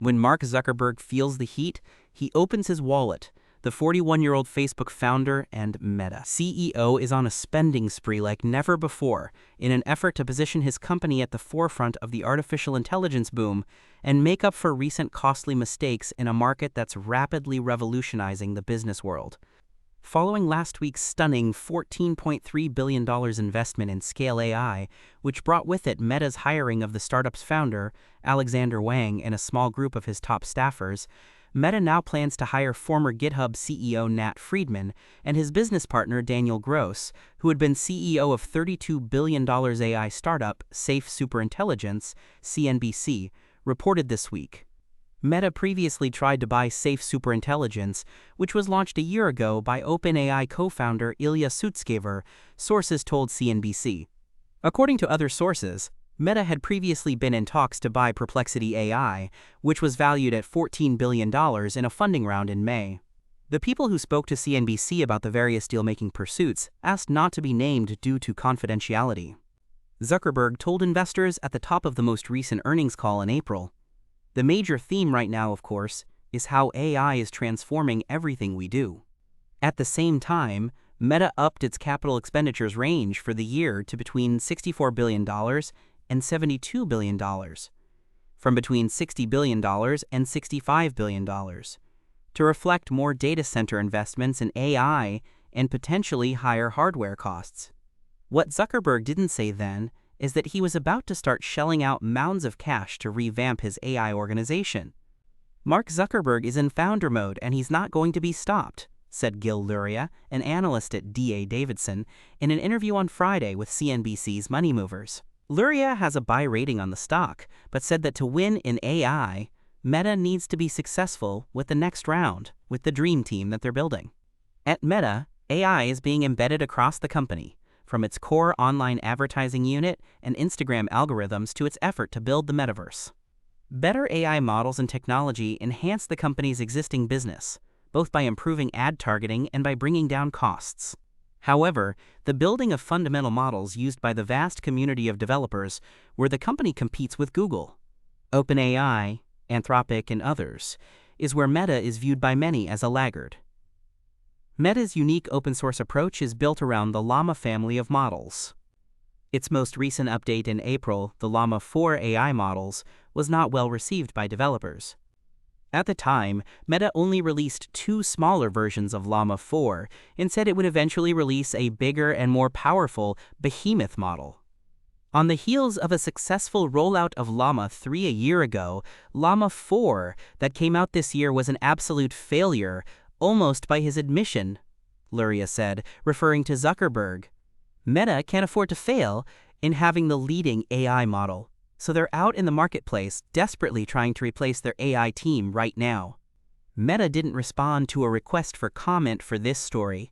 When Mark Zuckerberg feels the heat, he opens his wallet. The 41-year-old Facebook founder and Meta CEO is on a spending spree like never before in an effort to position his company at the forefront of the artificial intelligence boom and make up for recent costly mistakes in a market that's rapidly revolutionizing the business world. Following last week's stunning $14.3 billion investment in Scale AI, which brought with it Meta's hiring of the startup's founder, Alexander Wang, and a small group of his top staffers, Meta now plans to hire former GitHub CEO Nat Friedman and his business partner Daniel Gross, who had been CEO of $32 billion AI startup Safe Superintelligence, CNBC, reported this week. Meta previously tried to buy Safe Superintelligence, which was launched a year ago by OpenAI co-founder Ilya Sutskever, sources told CNBC. According to other sources, Meta had previously been in talks to buy Perplexity AI, which was valued at $14 billion in a funding round in May. The people who spoke to CNBC about the various deal-making pursuits asked not to be named due to confidentiality. Zuckerberg told investors at the top of the most recent earnings call in April, "The major theme right now, of course, is how AI is transforming everything we do." At the same time, Meta upped its capital expenditures range for the year to between $64 billion and $72 billion, from between $60 billion and $65 billion, to reflect more data center investments in AI and potentially higher hardware costs. What Zuckerberg didn't say then is that he was about to start shelling out mounds of cash to revamp his AI organization. "Mark Zuckerberg is in founder mode and he's not going to be stopped," said Gil Luria, an analyst at D.A. Davidson, in an interview on Friday with CNBC's Money Movers. Luria has a buy rating on the stock, but said that to win in AI, Meta needs to be successful with the next round, with the dream team that they're building. At Meta, AI is being embedded across the company, from its core online advertising unit and Instagram algorithms to its effort to build the metaverse. Better AI models and technology enhance the company's existing business, both by improving ad targeting and by bringing down costs. However, the building of fundamental models used by the vast community of developers where the company competes with Google, OpenAI, Anthropic, and others, is where Meta is viewed by many as a laggard. Meta's unique open-source approach is built around the Llama family of models. Its most recent update in April, the Llama 4 AI models, was not well received by developers. At the time, Meta only released 2 smaller versions of Llama 4 and said it would eventually release a bigger and more powerful Behemoth model. On the heels of a successful rollout of Llama 3 a year ago, Llama 4 that came out this year was an absolute failure, almost by his admission, Luria said, referring to Zuckerberg. Meta can't afford to fail in having the leading AI model, so they're out in the marketplace desperately trying to replace their AI team right now. Meta didn't respond to a request for comment for this story.